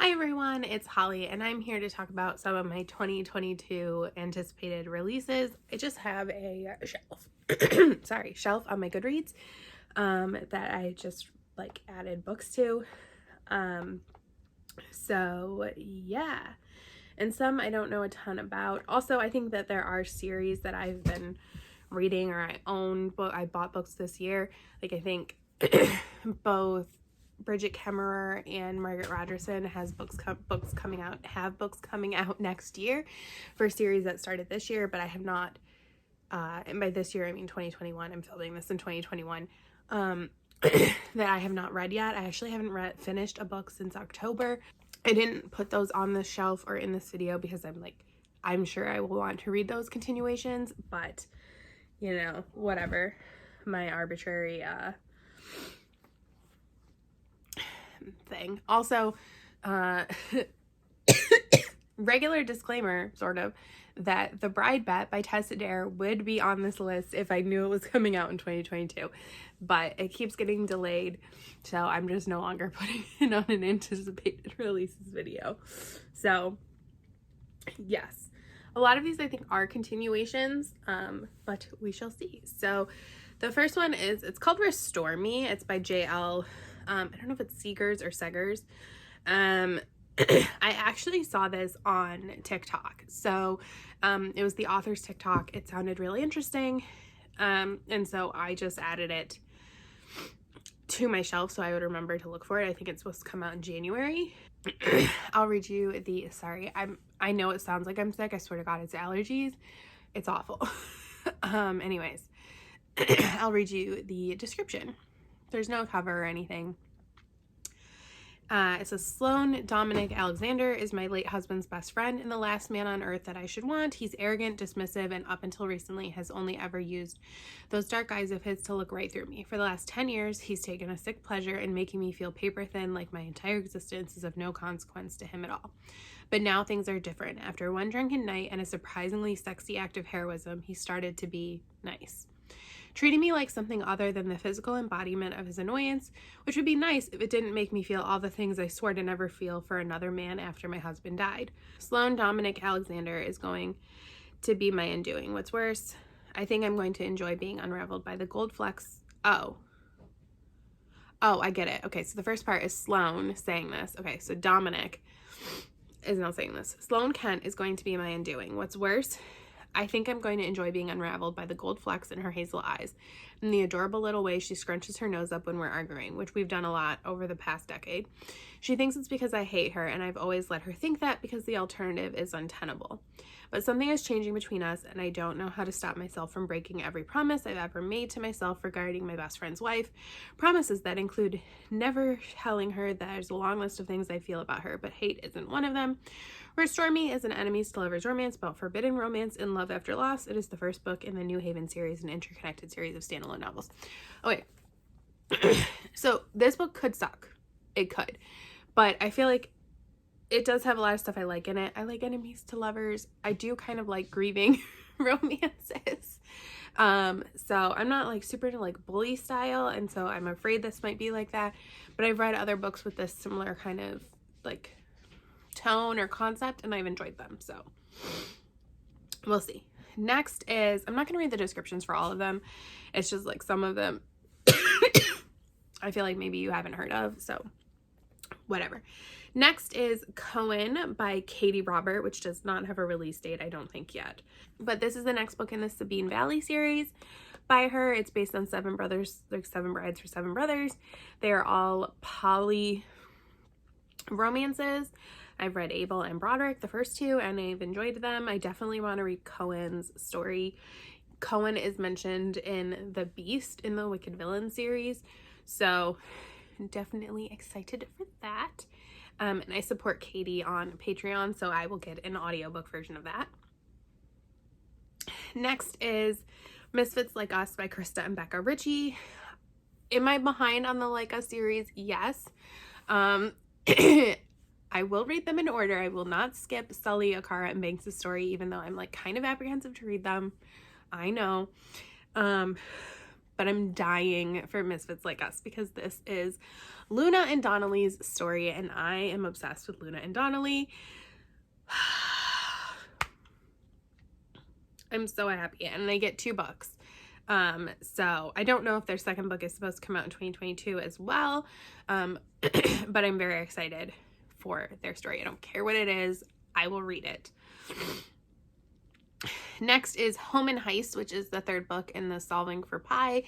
Hi everyone, it's Holly and I'm here to talk about some of my 2022 anticipated releases. I just have a shelf on my Goodreads that I just added books to. So yeah, and some I don't know a ton about. Also, I think that there are series that I've been reading or I own, but I bought books this year. I think both Bridget Kemmerer and Margaret Rogerson have books coming out next year for series that started this year, but I have not, and by this year I mean 2021, I'm filming this in 2021, that I have not read yet. I actually haven't finished a book since October. I didn't put those on the shelf or in this video because I'm sure I will want to read those continuations, but you know, whatever, my arbitrary thing. Also, regular disclaimer, sort of, that The Bride Bet by Tessa Dare would be on this list if I knew it was coming out in 2022, but it keeps getting delayed, so I'm just no longer putting it on an anticipated releases video. So yes, a lot of these I think are continuations, but we shall see. So the first one it's called Restore Me. It's by JL, I don't know if it's Seegars or Seegars. I actually saw this on TikTok. So it was the author's TikTok. It sounded really interesting. And so I just added it to my shelf so I would remember to look for it. I think it's supposed to come out in January. I'll read you I know it sounds like I'm sick. I swear to God, it's allergies. It's awful. Anyways, I'll read you the description. There's no cover or anything. It says, Sloan Dominic Alexander is my late husband's best friend and the last man on earth that I should want. He's arrogant, dismissive, and up until recently has only ever used those dark eyes of his to look right through me. For the last 10 years, he's taken a sick pleasure in making me feel paper thin, like my entire existence is of no consequence to him at all. But now things are different. After one drunken night and a surprisingly sexy act of heroism, he started to be nice. Treating me like something other than the physical embodiment of his annoyance, which would be nice if it didn't make me feel all the things I swore to never feel for another man after my husband died. Sloan Dominic Alexander is going to be my undoing. What's worse, I think I'm going to enjoy being unraveled by the gold flecks. Oh, I get it. Okay, so the first part is Sloan saying this. Okay, so Dominic is now saying this. Sloan Kent is going to be my undoing. What's worse, I think I'm going to enjoy being unraveled by the gold flecks in her hazel eyes and the adorable little way she scrunches her nose up when we're arguing, which we've done a lot over the past decade. She thinks it's because I hate her, and I've always let her think that because the alternative is untenable. But something is changing between us, and I don't know how to stop myself from breaking every promise I've ever made to myself regarding my best friend's wife. Promises that include never telling her that there's a long list of things I feel about her, but hate isn't one of them. Restore Me is an enemies to lovers romance about forbidden romance and love after loss. It is the first book in the New Haven series, an interconnected series of standalone novels. Okay, so this book could suck. It could. But I feel like it does have a lot of stuff I like in it. I like enemies to lovers. I do kind of like grieving romances. So I'm not super bully style, and so I'm afraid this might be like that. But I've read other books with this similar kind of tone or concept, and I've enjoyed them, so we'll see. Next is, I'm not going to read the descriptions for all of them. It's just some of them I feel like maybe you haven't heard of, so whatever. Next is Cohen by Katee Robert, which does not have a release date, I don't think, yet. But this is the next book in the Sabine Valley series by her. It's based on 7 brothers, 7 brides for 7 brothers. They are all poly romances. I've read Abel and Broderick, the first 2, and I've enjoyed them. I definitely want to read Cohen's story. Cohen is mentioned in The Beast in the Wicked Villain series, so I'm definitely excited for that. And I support Katee on Patreon, so I will get an audiobook version of that. Next is Misfits Like Us by Krista and Becca Ritchie. Am I behind on the Like Us series? Yes. I will read them in order. I will not skip Sully, Akara, and Banks' story, even though I'm kind of apprehensive to read them. I know. but I'm dying for Misfits Like Us because this is Luna and Donnelly's story, and I am obsessed with Luna and Donnelly. I'm so happy, and I get 2 books. So I don't know if their second book is supposed to come out in 2022 as well, but I'm very excited for their story. I don't care what it is, I will read it. Next is Home and Heist, which is the 3rd book in the Solving for Pi,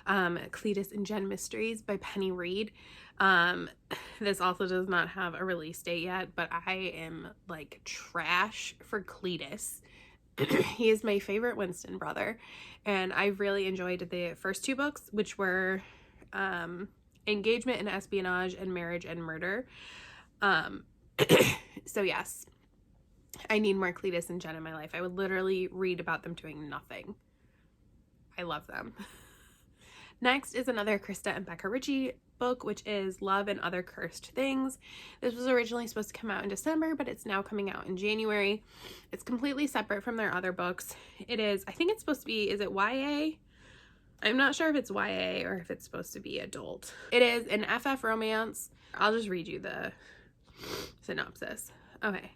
Cletus and Jen Mysteries by Penny Reid. This also does not have a release date yet, but I am like trash for Cletus. He is my favorite Winston brother, and I really enjoyed the first 2 books, which were Engagement and Espionage and Marriage and Murder. So yes, I need more Cletus and Jen in my life. I would literally read about them doing nothing. I love them. Next is another Krista and Becca Ritchie book, which is Love and Other Cursed Things. This was originally supposed to come out in December, but it's now coming out in January. It's completely separate from their other books. It is, I think it's supposed to be, is it YA? I'm not sure if it's YA or if it's supposed to be adult. It is an FF romance. I'll just read you the synopsis. Okay.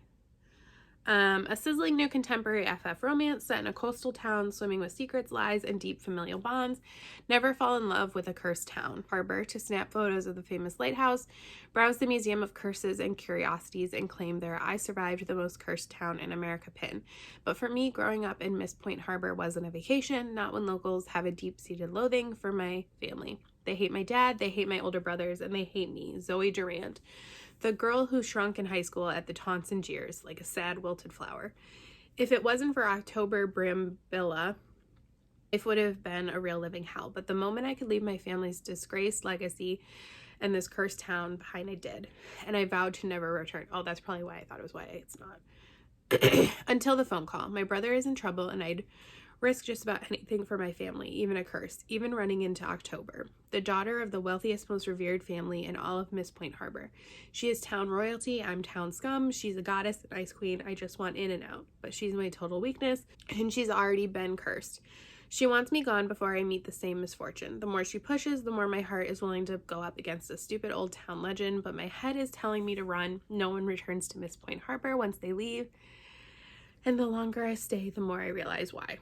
A sizzling new contemporary FF romance set in a coastal town swimming with secrets, lies, and deep familial bonds. Never fall in love with a cursed town. Harbor to snap photos of the famous lighthouse, browse the museum of curses and curiosities, and claim their I survived the most cursed town in America pin. But for me, growing up in Miss Point Harbor wasn't a vacation, not when locals have a deep-seated loathing for my family. They hate my dad, they hate my older brothers, and they hate me, Zoe Durant, the girl who shrunk in high school at the taunts and jeers, like a sad wilted flower. If it wasn't for October Brambilla, it would have been a real living hell. But the moment I could leave my family's disgraced legacy and this cursed town behind, I did. And I vowed to never return. Oh, that's probably why I thought it was YA. It's not. Until the phone call. My brother is in trouble, and I'd risk just about anything for my family, even a curse, even running into October. The daughter of the wealthiest, most revered family in all of Miss Point Harbor. She is town royalty, I'm town scum. She's a goddess, an ice queen. I just want in and out. But she's my total weakness, and she's already been cursed. She wants me gone before I meet the same misfortune. The more she pushes, the more my heart is willing to go up against a stupid old town legend, but my head is telling me to run. No one returns to Miss Point Harbor once they leave. And the longer I stay, the more I realize why.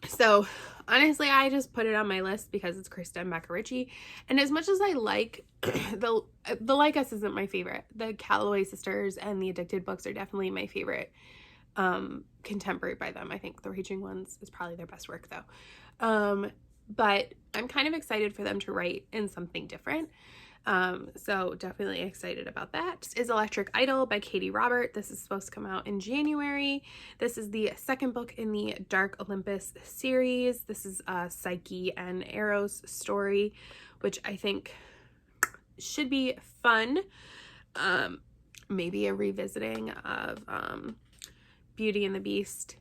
So honestly, I just put it on my list because it's Krista and Becca Ritchie. And as much as I like the Like Us isn't my favorite. The Calloway sisters and the Addicted books are definitely my favorite contemporary by them. I think The Raging Ones is probably their best work though. But I'm kind of excited for them to write in something different. So definitely excited about that. This is Electric Idol by Katee Robert. This is supposed to come out in January. This is the 2nd book in the Dark Olympus series. This is Psyche and Eros story, which I think should be fun. Maybe a revisiting of Beauty and the Beast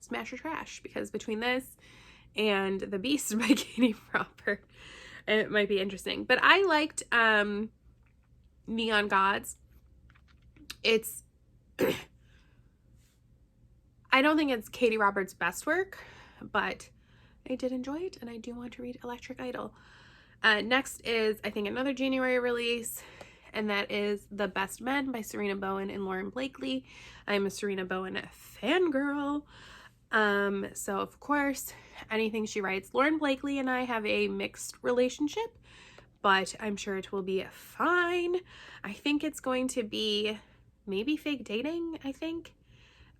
Smash or Trash, because between this and The Beast by Katee Robert, it might be interesting. But I liked Neon Gods. It's I don't think it's Katee Roberts' best work, but I did enjoy it, and I do want to read Electric Idol. Next is, I think, another January release, and that is The Best Men by Sarina Bowen and Lauren Blakely. I'm a Sarina Bowen fangirl. So of course, anything she writes. Lauren Blakely and I have a mixed relationship, but I'm sure it will be fine. I think it's going to be maybe fake dating, I think.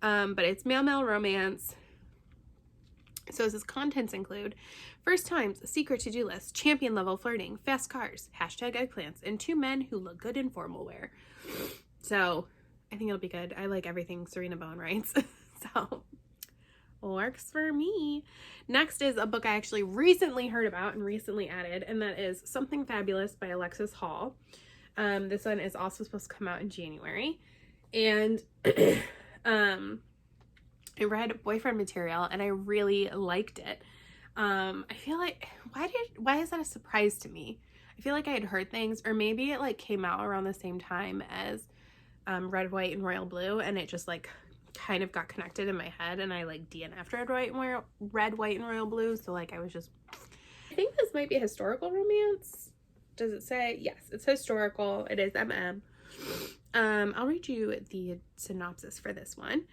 But it's male romance. So as its contents include first times, a secret to-do list, champion level flirting, fast cars, hashtag eggplants, and 2 men who look good in formal wear. So I think it'll be good. I like everything Sarina Bowen writes. So works for me. Next is a book I actually recently heard about and recently added, and that is Something Fabulous by Alexis Hall. This one is also supposed to come out in January. And I read Boyfriend Material and I really liked it. I feel like, why is that a surprise to me? I feel like I had heard things, or maybe it like came out around the same time as Red, White, and Royal Blue, and it just like kind of got connected in my head, and I like DNF'd Red, White, and Royal Blue, so like I was just think this might be a historical romance. Does it say? Yes, it's historical. It is MM. I'll read you the synopsis for this one.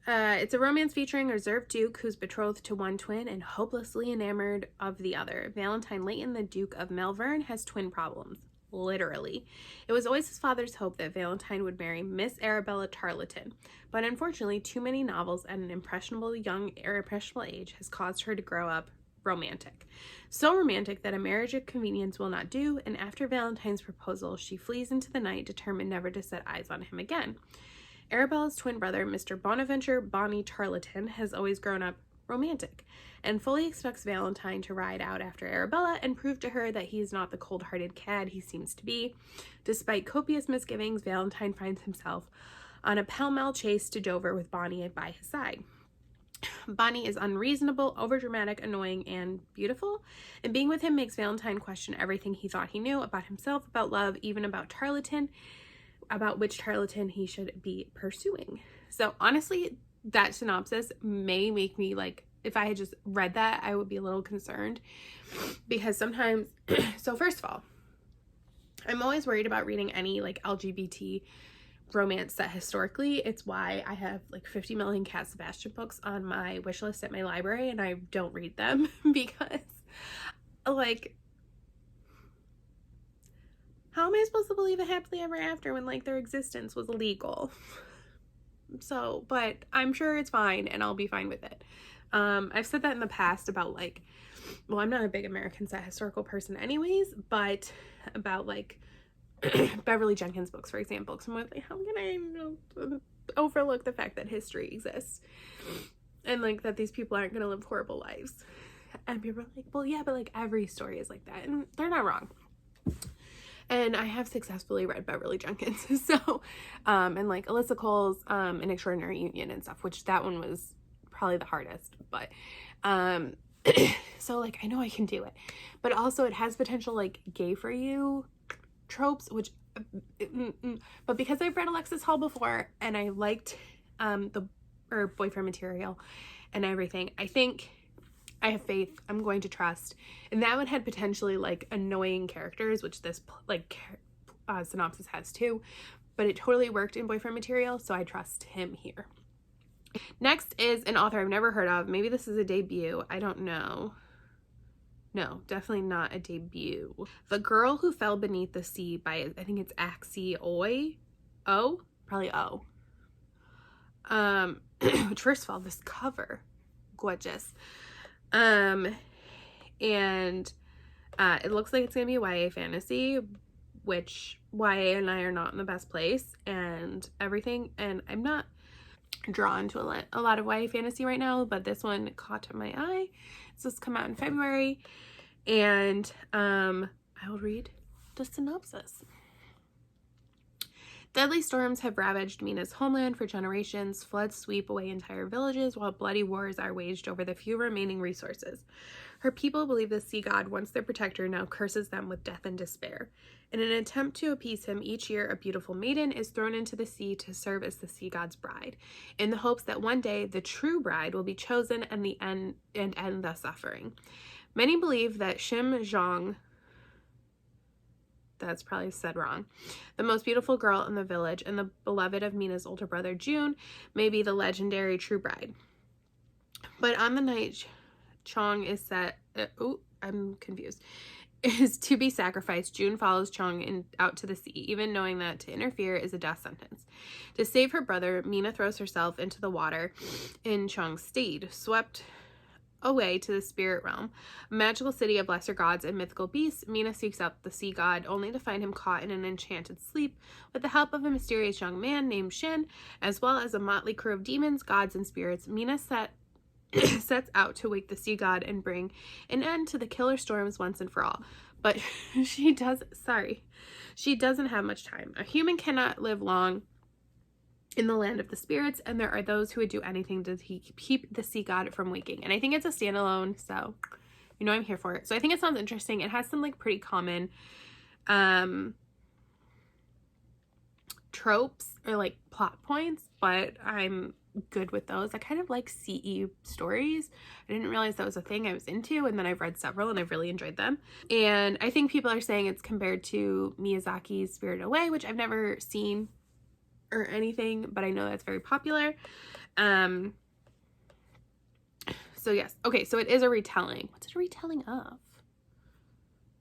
It's a romance featuring a reserved duke who's betrothed to one twin and hopelessly enamored of the other. Valentine Layton, the Duke of Malvern, has twin problems. Literally. It was always his father's hope that Valentine would marry Miss Arabella Tarleton, but unfortunately too many novels at an impressionable age has caused her to grow up romantic. So romantic that a marriage of convenience will not do, and after Valentine's proposal, she flees into the night, determined never to set eyes on him again. Arabella's twin brother, Mr. Bonaventure Bonnie Tarleton, has always grown up romantic and fully expects Valentine to ride out after Arabella and prove to her that he is not the cold-hearted cad he seems to be. Despite copious misgivings, Valentine finds himself on a pell-mell chase to Dover with Bonnie by his side. Bonnie is unreasonable, overdramatic, annoying, and beautiful, and being with him makes Valentine question everything he thought he knew about himself, about love, even about Tarleton, about which Tarleton he should be pursuing. So honestly, that synopsis may make me, like, if I had just read that, I would be a little concerned, because sometimes, so first of all, I'm always worried about reading any like LGBT romance set historically. It's why I have like 50 million Cat Sebastian books on my wish list at my library, and I don't read them because, like, how am I supposed to believe a happily ever after when, like, their existence was illegal? So, but I'm sure it's fine and I'll be fine with it. I've said that in the past about, like, well, I'm not a big American set historical person anyways, but about, like, Beverly Jenkins books, for example. So I'm like, how can I overlook the fact that history exists? And, like, that these people aren't going to live horrible lives. And people are like, well, yeah, but, like, every story is like that. And they're not wrong. And I have successfully read Beverly Jenkins, so, and like Alyssa Cole's, An Extraordinary Union and stuff, which that one was probably the hardest, but, so, like, I know I can do it, but also it has potential, like, gay for you tropes, which, but because I've read Alexis Hall before, and I liked, boyfriend material and everything, I think I have faith, I'm going to trust. And that one had potentially, like, annoying characters, which this, like, synopsis has too, but it totally worked in boyfriend material, so I trust him here. Next is an author I've never heard of. Maybe this is a debut. I don't know. No, definitely not a debut. The Girl Who Fell Beneath the Sea by, I think it's Axie Probably O. Which, first of all, this cover, gorgeous. And it looks like it's gonna be a YA fantasy, which YA and I are not in the best place and everything, and I'm not drawn to a lot of YA fantasy right now, but this one caught my eye. It's just come out in February, and I will read the synopsis. Deadly storms have ravaged Mina's homeland for generations. Floods sweep away entire villages, while bloody wars are waged over the few remaining resources. Her people believe the sea god, once their protector, now curses them with death and despair. In an attempt to appease him, each year a beautiful maiden is thrown into the sea to serve as the sea god's bride, in the hopes that one day the true bride will be chosen and end the suffering. Many believe that Shim Zhong, that's probably said wrong, the most beautiful girl in the village and the beloved of Mina's older brother June, may be the legendary true bride. But on the night Chong is is to be sacrificed, June follows Chong out to the sea, even knowing that to interfere is a death sentence. To save her brother, Mina throws herself into the water in Chong's stead, swept away to the spirit realm, a magical city of lesser gods and mythical beasts. Mina seeks out the sea god, only to find him caught in an enchanted sleep. With the help of a mysterious young man named Shen, as well as a motley crew of demons, gods, and spirits, Mina sets out to wake the sea god and bring an end to the killer storms once and for all. But she doesn't have much time. A human cannot live long in the land of the spirits, and there are those who would do anything to keep the sea god from waking. And I think it's a standalone, so you know I'm here for it. So I think it sounds interesting. It has some, like, pretty common tropes or, like, plot points, but I'm good with those. I kind of like CE stories. I didn't realize that was a thing I was into, and then I've read several and I've really enjoyed them. And I think people are saying it's compared to Miyazaki's Spirited Away, which I've never seen or anything, but I know that's very popular. So yes. Okay, so it is a retelling. What's it a retelling of?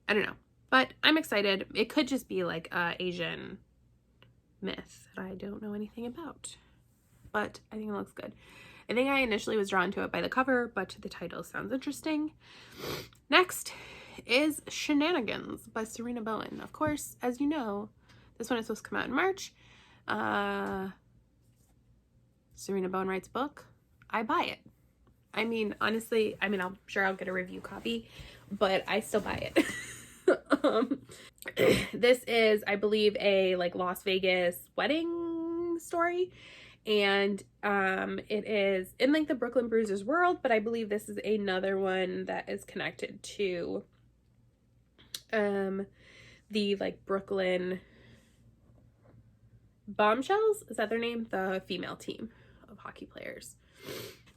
I don't know. But I'm excited. It could just be like a Asian myth that I don't know anything about. But I think it looks good. I think I initially was drawn to it by the cover, but the title sounds interesting. Next is Shenanigans by Sarina Bowen. Of course, as you know, this one is supposed to come out in March. Sarina Bowen writes a book. I buy it. I mean, honestly, I'm sure I'll get a review copy, but I still buy it. This is, I believe, a like Las Vegas wedding story, and it is in like the Brooklyn Bruisers world, but I believe this is another one that is connected to the like Brooklyn Bombshells, is that their name? The female team of hockey players.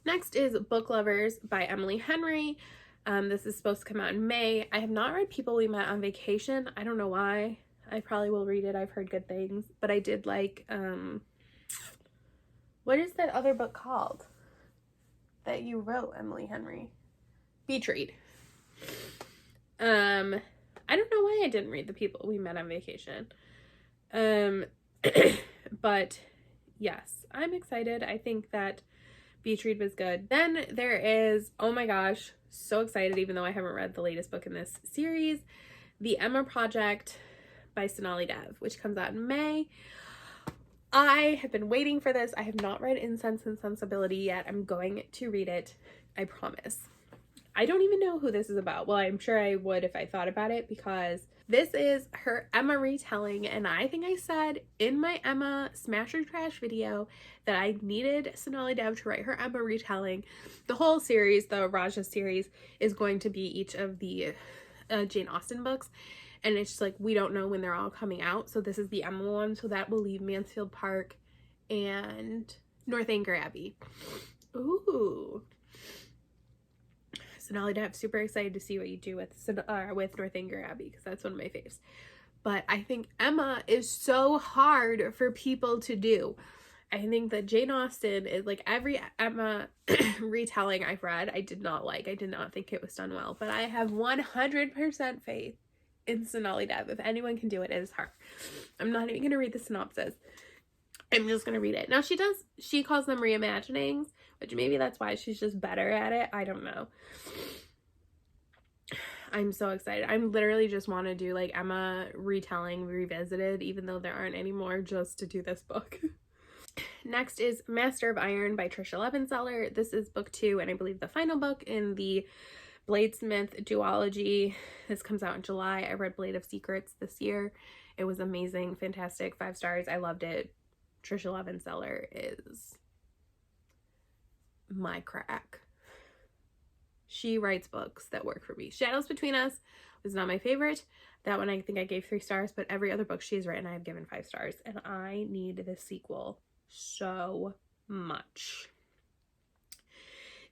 Next is Book Lovers by Emily Henry. This is supposed to come out in May. I have not read People We Met on Vacation. I don't know why. I probably will read it. I've heard good things. But I did like, what is that other book called that you wrote, Emily Henry? Beach Read. I don't know why I didn't read The People We Met on Vacation. But yes, I'm excited. I think that Beach Read was good. Then there is, oh my gosh, so excited, even though I haven't read the latest book in this series, The Emma Project by Sonali Dev, which comes out in May. I have been waiting for this. I have not read Incense and Sensibility yet. I'm going to read it. I promise. I don't even know who this is about. Well, I'm sure I would if I thought about it, because this is her Emma retelling, and I think I said in my Emma Smash or Trash video that I needed Sonali Dev to write her Emma retelling. The whole series, the Raja series, is going to be each of the Jane Austen books, and it's just like we don't know when they're all coming out, so this is the Emma one, so that will leave Mansfield Park and Northanger Abbey. Ooh. Sonali Dev, super excited to see what you do with Northanger Abbey, because that's one of my faves. But I think Emma is so hard for people to do. I think that Jane Austen is like every Emma retelling I've read, I did not like. I did not think it was done well. But I have 100% faith in Sonali Dev. If anyone can do it, it is her. I'm not even going to read the synopsis. I'm just going to read it. Now she calls them reimaginings, which maybe that's why she's just better at it. I don't know. I'm so excited. I'm literally just want to do like Emma retelling revisited, even though there aren't any more, just to do this book. Next is Master of Iron by Tricia Levenseller. This is book 2 and I believe the final book in the Bladesmith duology. This comes out in July. I read Blade of Secrets this year. It was amazing, fantastic, 5 stars. I loved it. Tricia Levenseller is my crack. She writes books that work for me. Shadows Between Us was not my favorite. That one I think I gave 3 stars, but every other book she's written I have given 5 stars, and I need this sequel so much.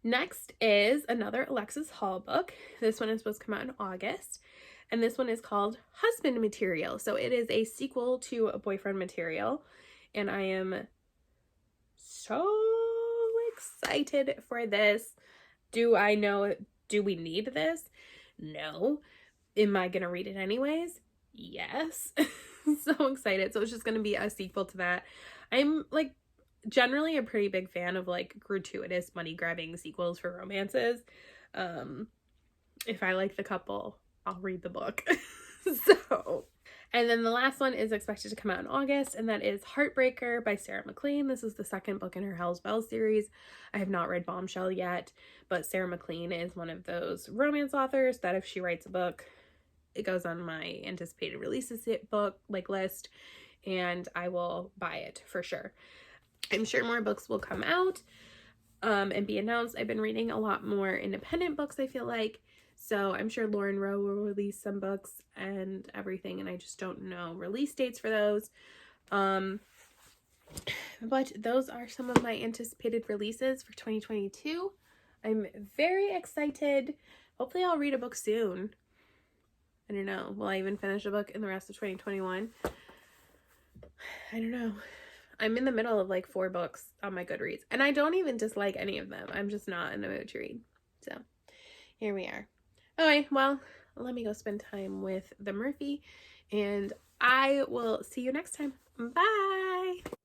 Next is another Alexis Hall book. This one is supposed to come out in August, and this one is called Husband Material. So it is a sequel to a Boyfriend Material, and I am so excited for this. Do we need this? No. Am I gonna read it anyways? Yes. So excited. So it's just gonna be a sequel to that. I'm like generally a pretty big fan of like gratuitous money grabbing sequels for romances. If I like the couple, I'll read the book. So, and then the last one is expected to come out in August, and that is Heartbreaker by Sarah MacLean. This is the second book in her Hell's Bells series. I have not read Bombshell yet, but Sarah MacLean is one of those romance authors that if she writes a book, it goes on my anticipated releases book list, and I will buy it for sure. I'm sure more books will come out and be announced. I've been reading a lot more independent books, I feel like. So I'm sure Lauren Rowe will release some books and everything, and I just don't know release dates for those. But those are some of my anticipated releases for 2022. I'm very excited. Hopefully I'll read a book soon. I don't know. Will I even finish a book in the rest of 2021? I don't know. I'm in the middle of like 4 books on my Goodreads, and I don't even dislike any of them. I'm just not in the mood to read. So here we are. Okay, well, let me go spend time with the Murphy, and I will see you next time. Bye!